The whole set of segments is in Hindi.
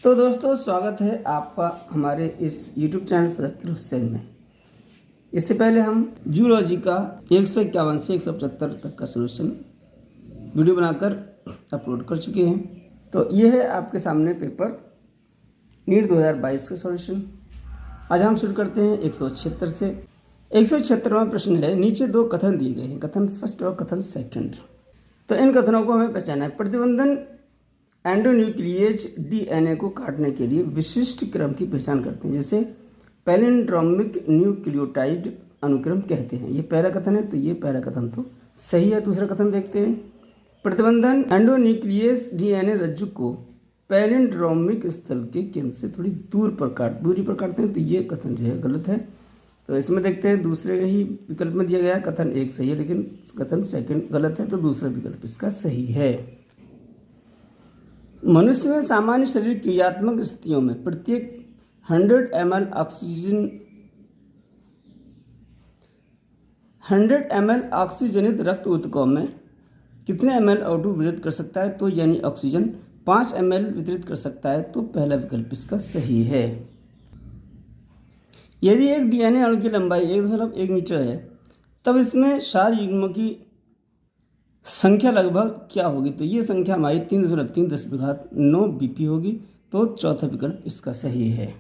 तो दोस्तों स्वागत है आपका हमारे इस YouTube चैनल फ़ज़ाकिर हुसैन में। इससे पहले हम जूलॉजी का 151 से 175 तक का सलूशन वीडियो बनाकर अपलोड कर चुके हैं। तो ये है आपके सामने पेपर नीट 2022 का सॉल्यूशन। आज हम शुरू करते हैं 176 से। 176वां प्रश्न है, नीचे दो कथन दिए गए हैं, कथन फर्स्ट और कथन सेकंड। तो इन कथनों को हमें पहचाना है। प्रतिबंधन एंडोन्यूक्लिएज डीएनए को काटने के लिए विशिष्ट क्रम की पहचान करते हैं, जैसे पैलिंड्रोमिक न्यूक्लियोटाइड अनुक्रम कहते हैं। ये पहला कथन है, तो ये पहला कथन तो सही है। दूसरा कथन देखते हैं, प्रतिबंधन एंडोन्यूक्लिएज डीएनए रज्जु को पैलिंड्रोमिक स्थल के केंद्र से थोड़ी दूरी पर काटते हैं, तो ये कथन जो है गलत है। तो इसमें देखते हैं, दूसरे ही विकल्प में दिया गया कथन एक सही है, लेकिन कथन सेकंड गलत है, तो दूसरा विकल्प इसका सही है। मनुष्य में सामान्य शरीर क्रियात्मक स्थितियों में प्रत्येक 100 ml ऑक्सीजनित रक्त ऊतकों में कितने ml O2 वितरित कर सकता है? तो यानी ऑक्सीजन 5 ml वितरित कर सकता है, तो पहला विकल्प इसका सही है। यदि एक डीएनए अणु की लंबाई 1.1 मीटर है, तब इसमें क्षार युग्मों की संख्या लगभग क्या होगी? तो ये संख्या हमारी 3.3 BP होगी, तो चौथा विकल्प इसका सही है।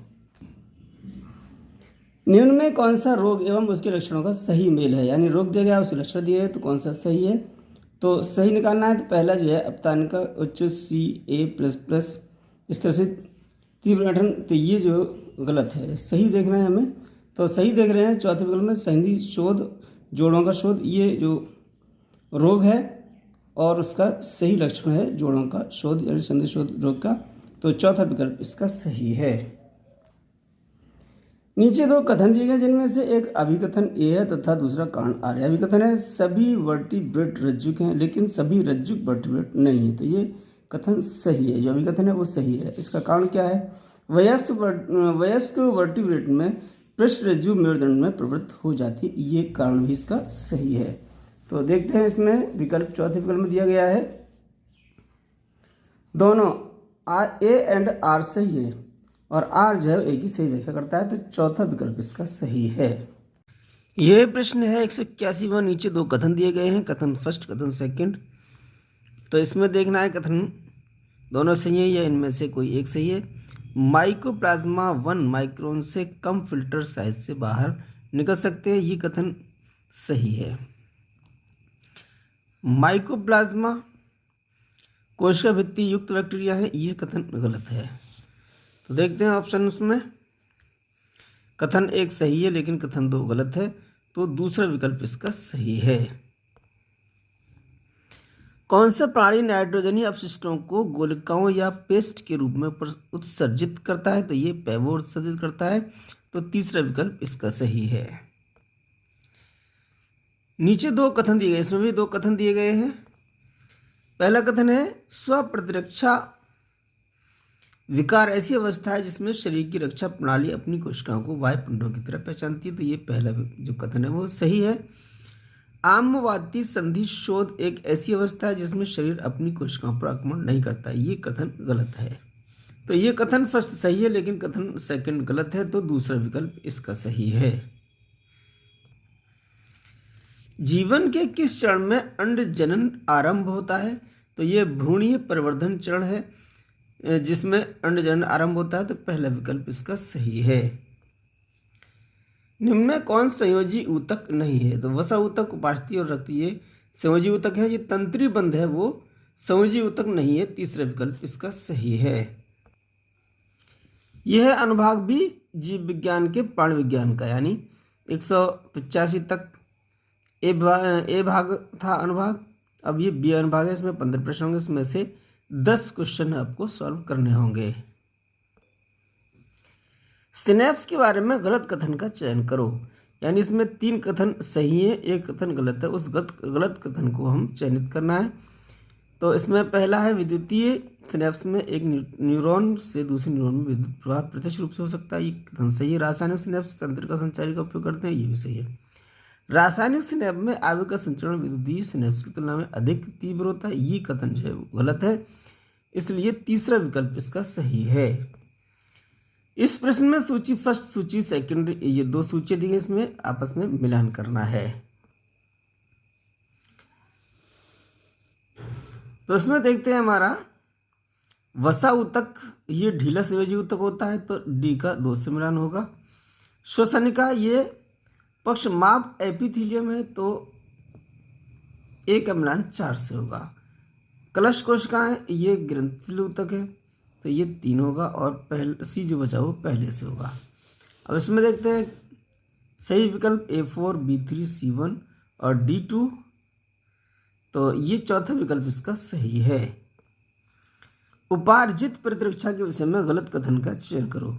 निम्न में कौन सा रोग एवं उसके लक्षणों का सही मेल है? यानी रोग दिया गया, उसके लक्षण दिए हैं, तो कौन सा सही है? तो सही निकालना है। तो पहला जो है अपतानिका उच्च Ca++ इस तरह से तीव्र गठन, तो ये जो गलत है, सही देखना है हमें। तो सही देख रहे हैं चौथे विकल्प में संधि शोध, जोड़ों का शोध, ये जो रोग है और उसका सही लक्षण है जोड़ों का शोध यानी संधि शोध रोग का, तो चौथा विकल्प इसका सही है। नीचे दो कथन दिए गए, जिनमें से एक अभिकथन ए है तथा दूसरा कारण आर है। अभिकथन है सभी वर्टिब्रेट रज्जुक हैं, लेकिन सभी रज्जुक वर्टिब्रेट नहीं है, तो ये कथन सही है। जो अभिकथन है वो सही है। इसका कारण क्या है? वयस्क वर्टिब्रेट में पृष्ठ रज्जु मेरुदंड में प्रवृत्त हो जाती है, ये कारण भी इसका सही है। तो देखते हैं, इसमें विकल्प चौथे विकल्प में दिया गया है, दोनों ए एंड आर सही है और आर जो है एक ही सही व्याख्या करता है, तो चौथा विकल्प इसका सही है। यह प्रश्न है 181वां। नीचे दो कथन दिए गए हैं, कथन फर्स्ट कथन सेकंड। तो इसमें देखना है कथन दोनों सही है या इनमें से कोई एक सही है। माइकोप्लाज्मा 1 माइक्रोन से कम फिल्टर साइज से बाहर निकल सकते हैं, ये कथन सही है। माइकोप्लाज्मा कोशिका भित्ति युक्त बैक्टीरिया है, ये कथन गलत है। तो देखते हैं ऑप्शन, उसमें कथन एक सही है लेकिन कथन दो गलत है, तो दूसरा विकल्प इसका सही है। कौन सा प्राणी नाइट्रोजनी अपशिष्टों को गोलिकाओं या पेस्ट के रूप में उत्सर्जित करता है? तो ये पैवो उत्सर्जित करता है, तो तीसरा विकल्प इसका सही है। नीचे दो कथन दिए गए, इसमें भी दो कथन दिए गए हैं। पहला कथन है स्वप्रतिरक्षा विकार ऐसी अवस्था है जिसमें शरीर की रक्षा प्रणाली अपनी कोशिकाओं को वायुपिंडों की तरह पहचानती है, तो ये पहला जो कथन है वो सही है। आम्लवादी संधि शोध एक ऐसी अवस्था है जिसमें शरीर अपनी कोशिकाओं पर आक्रमण नहीं करता, ये कथन गलत है। तो ये कथन फर्स्ट सही है लेकिन कथन सेकंड गलत है, तो दूसरा विकल्प इसका सही है। जीवन के किस चरण में अंड जनन आरंभ होता है? तो ये भ्रूणीय परिवर्धन चरण है जिसमें अंड जनन आरंभ होता है, तो पहला विकल्प इसका सही है। निम्न में कौन संयोजी ऊतक नहीं है? तो वसा ऊतक, उपास्थि और रक्त ये संयोजी ऊतक है। ये तंत्री बंध है, वो संयोजी ऊतक नहीं है, तीसरा विकल्प इसका सही है। यह है अनुभाग भी जीव विज्ञान के प्राण विज्ञान का, यानी 185 तक ए भाग था अनुभाग, अब ये बी अनुभाग है। इसमें 15 प्रश्न होंगे, इसमें से 10 क्वेश्चन आपको सॉल्व करने होंगे। सिनेप्स के बारे में गलत कथन का चयन करो, यानी इसमें 3 कथन सही है, एक कथन गलत है, उस गलत कथन को हम चयनित करना है। तो इसमें पहला है विद्युतीय सिनेप्स में एक न्यूरॉन से दूसरे न्यूरॉन में विद्युत प्रवाह प्रत्यक्ष रूप से हो सकता है, ये कथन सही है। रासायनिक सिनेप्स तंत्रिका संचारी का उपयोग करते हैं, ये भी सही है। रासायनिक सिनेप्स में आवेग का संचरण विद्युतीय सिनेप्स की तुलना में अधिक तीव्र होता है, ये कथन जो है गलत है। इसलिए तीसरा विकल्प इसका सही है। इस प्रश्न में सूची फर्स्ट, सूची सेकंड, ये दो सूची दी गई, इसमें आपस में मिलान करना है। तो इसमें देखते हैं हमारा वसा ऊतक, ये ढीला संयोजी ऊतक होता है तो डी का 2 से मिलान होगा। श्वसनिका, ये पक्षमाप एपिथीलियम है तो ए का मिलान 4 से होगा। कलश कोशिकाएं, ये ग्रंथिल ऊतक है तो ये 3 होगा और पहले सी जो बचा वो पहले से होगा। अब इसमें देखते हैं सही विकल्प A4, B3, C1 और D2, तो ये चौथा विकल्प इसका सही है। उपार्जित प्रतिरक्षा के विषय में गलत कथन का चयन करो,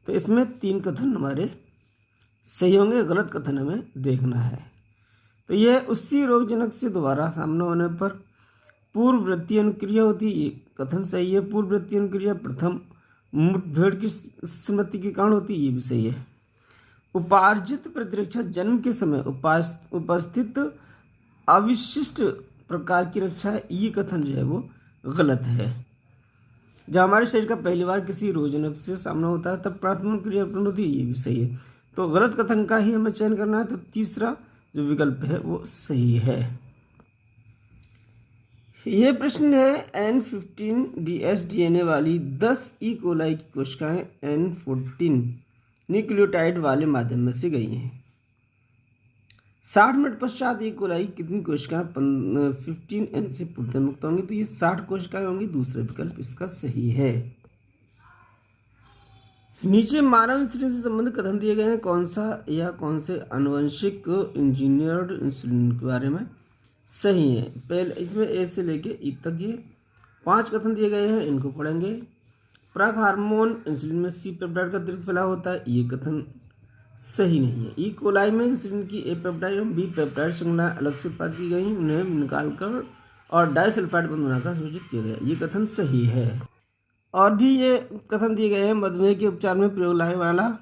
तो इसमें 3 कथन हमारे सही होंगे, गलत कथन हमें देखना है। तो यह उसी रोगजनक से दोबारा सामना होने पर पूर्ववृत्तीय अनुक्रिया होती है, ये कथन सही है। पूर्ववृत्तीय अनुक्रिया प्रथम मुठभेड़ की स्मृति के कारण होती है, ये भी सही है। उपार्जित प्रतिरक्षा जन्म के समय उपस्थित अविशिष्ट प्रकार की रक्षा है, ये कथन जो है वो गलत है। जब हमारे शरीर का पहली बार किसी रोगजनक से सामना होता है तब प्राथमिक क्रिया उत्पन्न होती है, ये भी सही है। तो गलत कथन का ही हमें चयन करना है, तो तीसरा जो विकल्प है वो सही है। ये प्रश्न है N15DS DNA वाली 10 ई कोलाई की कोशिकाएं N14 न्यूक्लियोटाइड वाले माध्यम में से गई हैं। 60 मिनट पश्चात ई कोलाई कितनी कोशिकाएं 15N से पूर्णतः मुक्त होंगी, तो ये 60 कोशिकाएं होंगी, दूसरा विकल्प इसका सही है। नीचे मानव इंसुलिन से संबंधित कथन दिए गए हैं, कौन सा या कौन से आनुवंशिक इंजीनियर्ड इंसुलिन के बारे में सही है। पहले इसमें ए से लेके ई तक ये 5 कथन दिए गए हैं, इनको पढ़ेंगे। प्राक हार्मोन इंसुलिन में सी पेप्टाइड का अतिरिक्त फैलाव होता है, ये कथन सही नहीं है। ई कोलाई में इंसुलिन की ए पेप्टाइड एवं बी पेप्टाइड श्रृंखलाएं अलग से उत्पादित की गई, उन्हें निकालकर और डाइसल्फाइड बंध बनाकर संयोजित किया गया, ये कथन सही है। और भी ये कथन दिए गए हैं, मधुमेह के उपचार में प्रयोग लाने वाला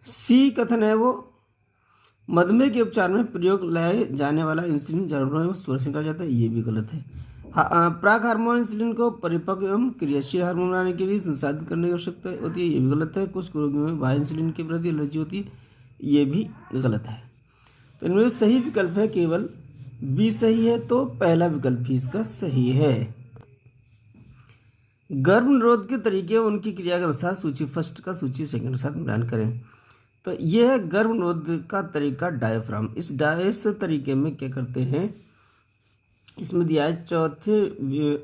सी कथन है वो मधुमेह के उपचार में प्रयोग लाए जाने वाला इंसुलिन जानवरों में सूअर से निकाला जाता है, ये भी गलत है। प्राक हार्मोन इंसुलिन को परिपक्व एवं क्रियाशील हार्मोन बनाने के लिए संसाधित करने की आवश्यकता होती है, ये भी गलत है। कुछ रोगियों में बाह्य इंसुलिन के प्रति एलर्जी होती है, ये भी गलत है। तो इनमें सही विकल्प है केवल बी सही है, तो पहला विकल्प ही इसका सही है। गर्भ निरोध के तरीके उनकी क्रिया के अनुसार सूची फर्स्ट का सूची सेकंड के साथ मिलान करें। तो यह है गर्भ निरोध का तरीका डायफ्राम। इस तरीके में क्या करते हैं, इसमें दिया है चौथे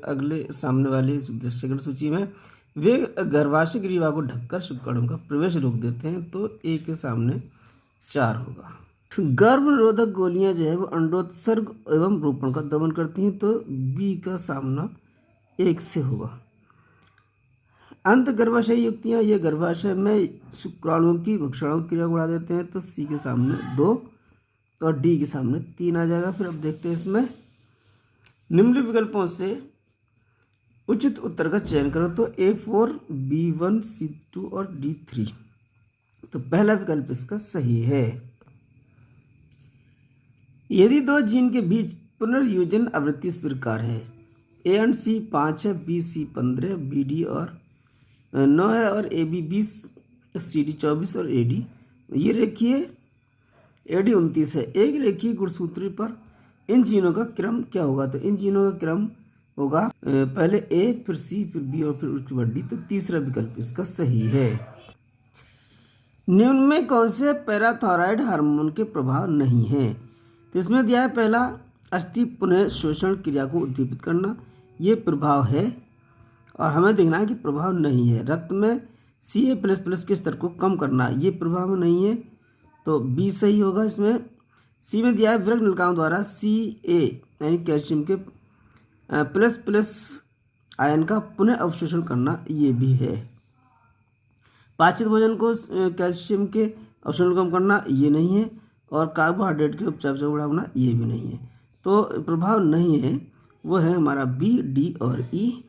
अगले सामने वाली सेकंड सूची में वे गर्भाशय ग्रीवा को ढककर शुक्राणुओं का प्रवेश रोक देते हैं, तो ए के सामने 4 होगा। गर्भ निरोधक गोलियां जो है वो अंडोत्सर्ग एवं रोपण का दमन करती हैं, तो बी का सामना 1 से होगा। अंत गर्भाशय युक्तियां, ये गर्भाशय में शुक्राणुओं की भक्षण क्रिया को बढ़ा देते हैं, तो सी के सामने 2 और डी के सामने 3 आ जाएगा। फिर अब देखते हैं इसमें निम्न विकल्पों से उचित उत्तर का चयन करो, तो A4, B1, C2 और D3, तो पहला विकल्प इसका सही है। यदि 2 जीन के बीच पुनर्युजन आवृत्ति इस प्रकार है, A एंड C 5 है, B C 15, B D और 9 है और AB 20, C D 24 और AD ये रेखीय AD 29 है। एक रेखीय गुणसूत्री पर इन जीनों का क्रम क्या होगा, तो इन जीनों का क्रम होगा पहले A फिर C फिर B और फिर उसके बाद D, तो तीसरा विकल्प इसका सही है। निम्न में कौन से पैराथायरॉइड हार्मोन के प्रभाव नहीं है, तो इसमें दिया है पहला अस्थि पुनः शोषण क्रिया को उद्दीपित करना, ये प्रभाव है और हमें देखना है कि प्रभाव नहीं है। रक्त में Ca++ के स्तर को कम करना, ये प्रभाव नहीं है, तो बी सही होगा। इसमें सी में दिया है विरक्त नलिकाओं द्वारा Ca यानी कैल्शियम के प्लस आयन का पुनः अवशोषण करना, ये भी है। पाचित भोजन को कैल्शियम के अवशोषण कम करना, ये नहीं है। और कार्बोहाइड्रेट के उपचार से बढ़ाना, ये भी नहीं है। तो प्रभाव नहीं है, वो है हमारा बी, डी और ई।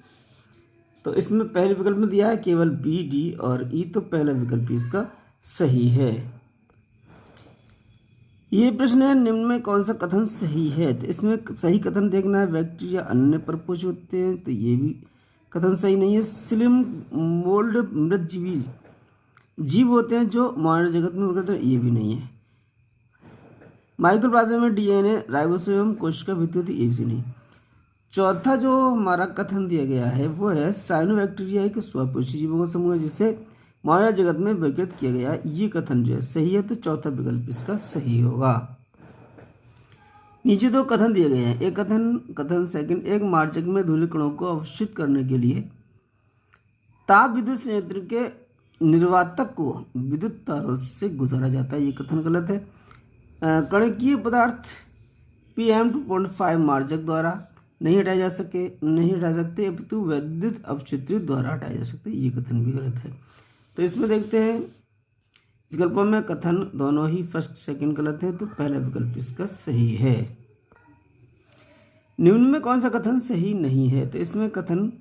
तो इसमें पहले विकल्प में दिया है केवल बी, डी और ई, तो पहला विकल्प इसका सही है। ये प्रश्न है, निम्न में कौन सा कथन सही है? तो इसमें सही कथन देखना है, बैक्टीरिया अन्य परपोष होते हैं, तो ये भी कथन सही नहीं है। स्लिम मोल्ड मृतजीवी जीव होते हैं जो मानव जगत में करते हैं, ये भी नहीं है। माइक्रोप्लाज्मा में डीएनए राइबोसोम कोशिका भित्ति होती, ये भी नहीं। चौथा जो हमारा कथन दिया गया है वो है साइनोबैक्टीरिया एक स्वपोषी जीवों का समूह है जिसे मानव जगत में वर्गीकृत किया गया। ये कथन जो है सही है, तो चौथा विकल्प इसका सही होगा। नीचे दो कथन दिए गए हैं। एक कथन सेकंड, एक मार्जक में धूल कणों को अवशोषित करने के लिए ताप विद्युत संयंत्र के निर्वातक को विद्युत तारों से गुजारा जाता है, ये कथन गलत है। कणकीय पदार्थ PM2.5 मार्जक द्वारा नहीं हटाए जा सकते अपितु विद्युत अपचित्रित द्वारा हटाए जा सकते, ये कथन भी गलत है। तो इसमें देखते हैं विकल्पों में कथन दोनों ही फर्स्ट सेकंड गलत है, तो पहला विकल्प इसका सही है। निम्न में कौन सा कथन सही नहीं है? तो इसमें कथन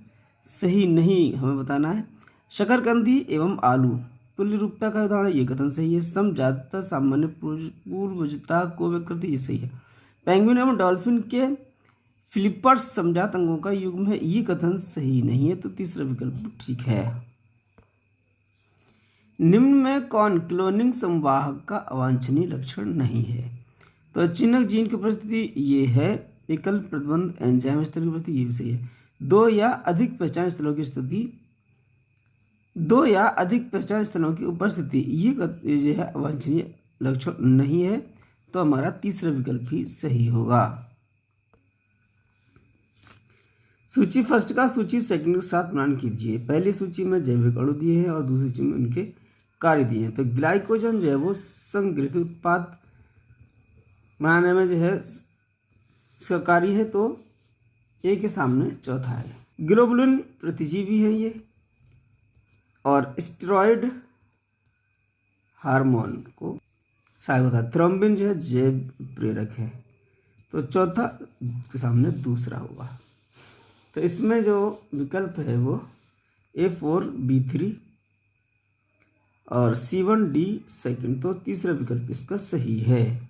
सही नहीं हमें बताना है। शकरकंदी एवं आलू तुल्य रूपता का उदाहरण, ये कथन सही है। समजातता सामान्य पूर्वजता को व्यक्त करती, ये सही है। पेंगुइन एवं डॉल्फिन के फिलिपर्स समजात अंगों का युग्म है, ये कथन सही नहीं है, तो तीसरा विकल्प ठीक है। निम्न में कौन क्लोनिंग संवाहक का अवांछनीय लक्षण नहीं है? तो चिन्हक जीन की उपस्थिति ये है। एकल प्रतिबंध एंजाइम स्तर की उपस्थिति, ये भी सही है। दो या अधिक पहचान स्थलों की उपस्थिति ये जो है अवांछनीय लक्षण नहीं है, तो हमारा तीसरा विकल्प ही सही होगा। सूची फर्स्ट का सूची सेकंड के साथ मिलान कीजिए। पहली सूची में जैविक अणु दिए हैं और दूसरी सूची में उनके कार्य दिए हैं। तो ग्लाइकोजन जो है वो संगृहीत उत्पाद बनाने में जो है इसका कार्य है, तो ए के सामने चौथा है। ग्लोबुलिन प्रतिजीवी है ये, और स्टेरॉयड हार्मोन को सहायक होता है। थ्रोम्बिन जो है जैव प्रेरक है, तो चौथा इसके सामने दूसरा होगा। तो इसमें जो विकल्प है वो A4B3 और C1D सेकंड, तो तीसरा विकल्प इसका सही है।